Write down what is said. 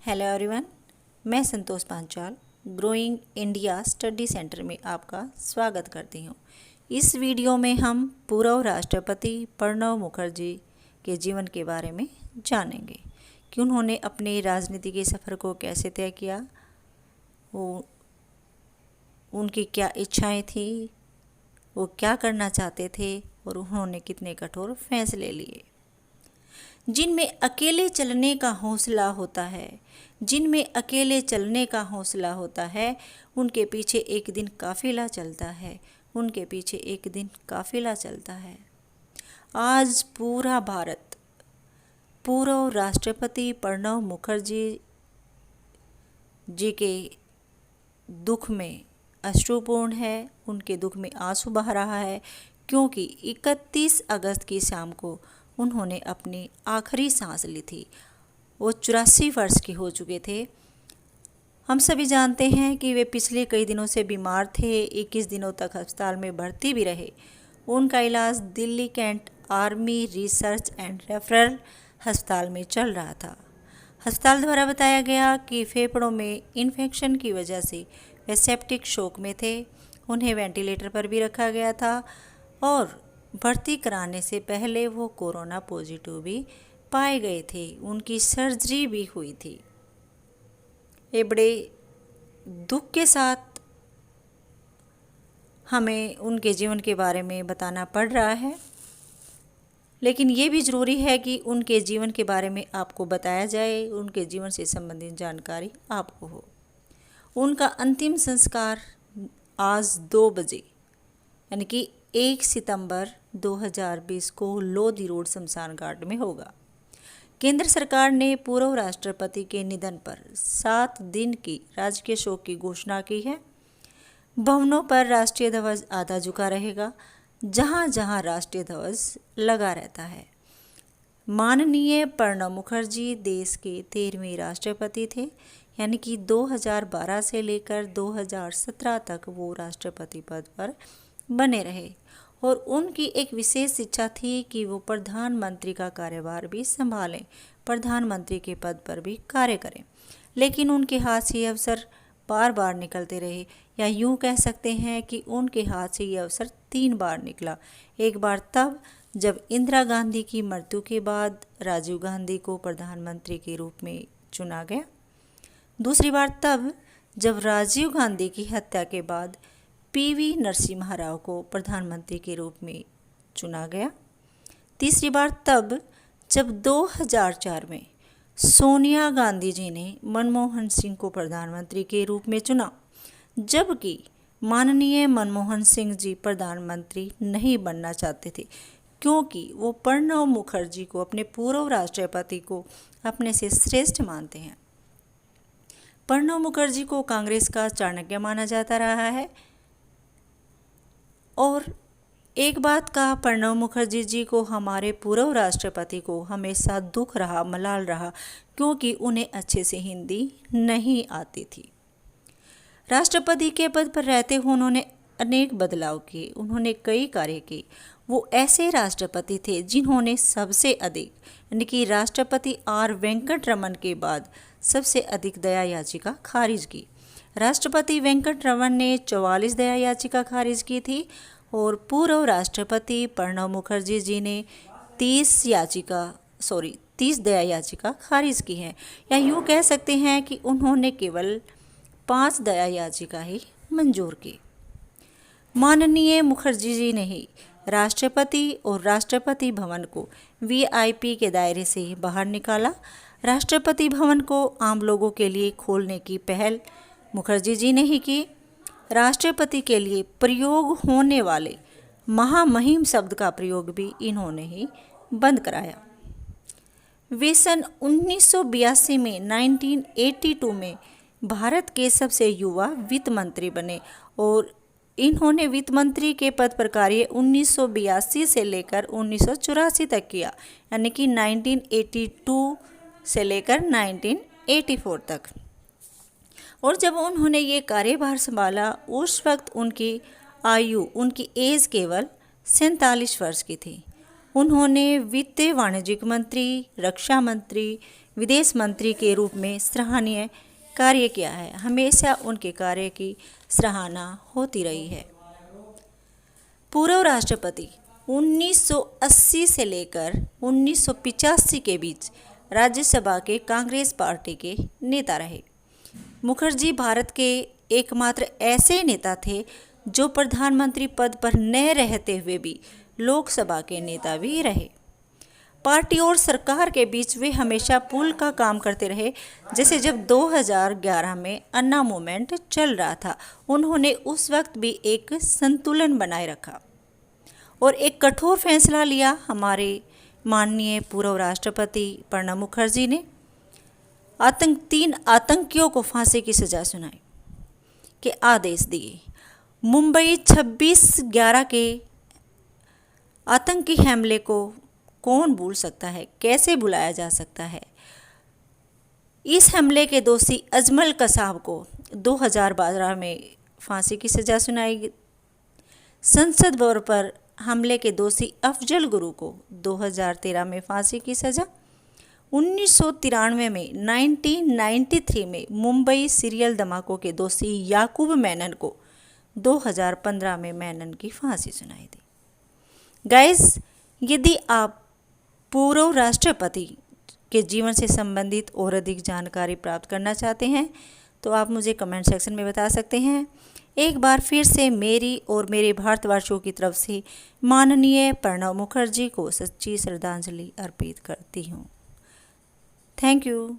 Hello everyone, मैं Santosh Panchal growing India study centre में आपका स्वागत करती हूँ। इस वीडियो में हम पूर्व राष्ट्रपति प्रणब मुखर्जी के जीवन के बारे में जानेंगे कि उन्होंने अपने राजनीति के सफ़र को कैसे तय किया, वो उनकी क्या इच्छाएं थी, वो क्या करना चाहते थे और उन्होंने कितने कठोर फैसले लिए। जिनमें अकेले चलने का हौसला होता है, उनके पीछे एक दिन काफिला चलता है। आज पूरा भारत पूर्व राष्ट्रपति प्रणब मुखर्जी जी के दुख में अश्रुपूर्ण है, उनके दुख में आंसू बहा रहा है, क्योंकि 31 अगस्त की शाम को उन्होंने अपनी आखिरी सांस ली थी। वो 84 वर्ष के हो चुके थे। हम सभी जानते हैं कि वे पिछले कई दिनों से बीमार थे, 21 दिनों तक अस्पताल में भर्ती भी रहे। उनका इलाज Delhi cantt army research and referral अस्पताल में चल रहा था। अस्पताल द्वारा बताया गया कि फेफड़ों में इन्फेक्शन की वजह से वे सेप्टिक शॉक में थे। उन्हें वेंटिलेटर पर भी रखा गया था और भर्ती कराने से पहले वो कोरोना पॉजिटिव भी पाए गए थे। उनकी सर्जरी भी हुई थी। ये बड़े दुख के साथ हमें उनके जीवन के बारे में बताना पड़ रहा है, लेकिन ये भी ज़रूरी है कि उनके जीवन के बारे में आपको बताया जाए, उनके जीवन से संबंधित जानकारी आपको हो। उनका अंतिम संस्कार आज 2 बजे यानी कि 1 सितंबर 2020 को लोधी रोड शमशान घाट में होगा। केंद्र सरकार ने पूर्व राष्ट्रपति के निधन पर 7 दिन की राजकीय शोक की घोषणा की है। भवनों पर राष्ट्रीय ध्वज आधा झुका रहेगा, जहां जहां राष्ट्रीय ध्वज लगा रहता है। माननीय प्रणब मुखर्जी देश के 13वें राष्ट्रपति थे, यानी कि 2012 से लेकर 2017 तक वो राष्ट्रपति पद पर बने रहे और उनकी एक विशेष इच्छा थी कि वो प्रधानमंत्री का कार्यभार भी संभालें, प्रधानमंत्री के पद पर भी कार्य करें। लेकिन उनके हाथ से ये अवसर बार बार निकलते रहे, या यूँ कह सकते हैं कि उनके हाथ से ये अवसर 3 बार निकला। एक बार तब जब इंदिरा गांधी की मृत्यु के बाद राजीव गांधी को प्रधानमंत्री के रूप में चुना गया। दूसरी बार तब जब राजीव गांधी की हत्या के बाद पीवी नरसिम्हा राव को प्रधानमंत्री के रूप में चुना गया। तीसरी बार तब जब 2004 में सोनिया गांधी जी ने मनमोहन सिंह को प्रधानमंत्री के रूप में चुना, जबकि माननीय मनमोहन सिंह जी प्रधानमंत्री नहीं बनना चाहते थे, क्योंकि वो प्रणब मुखर्जी को, अपने पूर्व राष्ट्रपति को अपने से श्रेष्ठ मानते हैं। प्रणब मुखर्जी को कांग्रेस का चाणक्य माना जाता रहा है। और एक बात का प्रणब मुखर्जी जी को, हमारे पूर्व राष्ट्रपति को हमेशा दुख रहा, मलाल रहा, क्योंकि उन्हें अच्छे से हिंदी नहीं आती थी। राष्ट्रपति के पद पर रहते हुए उन्होंने अनेक बदलाव किए, उन्होंने कई कार्य किए। वो ऐसे राष्ट्रपति थे जिन्होंने सबसे अधिक, यानी कि राष्ट्रपति आर वेंकट रमन के बाद सबसे अधिक दया याचिका खारिज की। राष्ट्रपति वेंकट रमन ने 44 दया याचिका खारिज की थी और पूर्व राष्ट्रपति प्रणब मुखर्जी जी ने 30 दया याचिका खारिज की है। या यूँ कह सकते हैं कि उन्होंने केवल 5 दया याचिका ही मंजूर की। माननीय मुखर्जी जी ने ही राष्ट्रपति और राष्ट्रपति भवन को वीआईपी के दायरे से बाहर निकाला। राष्ट्रपति भवन को आम लोगों के लिए खोलने की पहल मुखर्जी जी ने ही की। राष्ट्रपति के लिए प्रयोग होने वाले महामहिम शब्द का प्रयोग भी इन्होंने ही बंद कराया। वे सन 1982 में 1982 में भारत के सबसे युवा वित्त मंत्री बने और इन्होंने वित्त मंत्री के पद पर कार्य 1982 से लेकर 1984 तक किया, यानी कि 1982 से लेकर 1984 तक। और जब उन्होंने ये कार्यभार संभाला, उस वक्त उनकी एज केवल 47 वर्ष की थी। उन्होंने वित्त वाणिज्यिक मंत्री, रक्षा मंत्री, विदेश मंत्री के रूप में सराहनीय कार्य किया है। हमेशा उनके कार्य की सराहना होती रही है। पूर्व राष्ट्रपति 1980 से लेकर 1985 के बीच राज्यसभा के कांग्रेस पार्टी के नेता रहे। मुखर्जी भारत के एकमात्र ऐसे नेता थे जो प्रधानमंत्री पद पर न रहते हुए भी लोकसभा के नेता भी रहे। पार्टी और सरकार के बीच वे हमेशा पुल का काम करते रहे। जैसे जब 2011 में अन्ना मूवमेंट चल रहा था, उन्होंने उस वक्त भी एक संतुलन बनाए रखा और एक कठोर फैसला लिया। हमारे माननीय पूर्व राष्ट्रपति प्रणब मुखर्जी ने 3 आतंकियों को फांसी की सजा सुनाई के आदेश दिए। मुंबई 26/11 के आतंकी हमले को कौन भूल सकता है, कैसे भुलाया जा सकता है। इस हमले के दोषी अजमल कसाब को 2012 में फांसी की सजा सुनाई गई। संसद भवन पर हमले के दोषी अफजल गुरु को 2013 में फांसी की सजा। 1993 में 1993 में मुंबई सीरियल धमाकों के दोषी याकूब मेनन को 2015 में मेनन की फांसी सुनाई दी। गाइस, यदि आप पूर्व राष्ट्रपति के जीवन से संबंधित और अधिक जानकारी प्राप्त करना चाहते हैं तो आप मुझे कमेंट सेक्शन में बता सकते हैं। एक बार फिर से मेरी और मेरे भारतवासियों की तरफ से माननीय प्रणब मुखर्जी को सच्ची श्रद्धांजलि अर्पित करती हूँ। Thank you.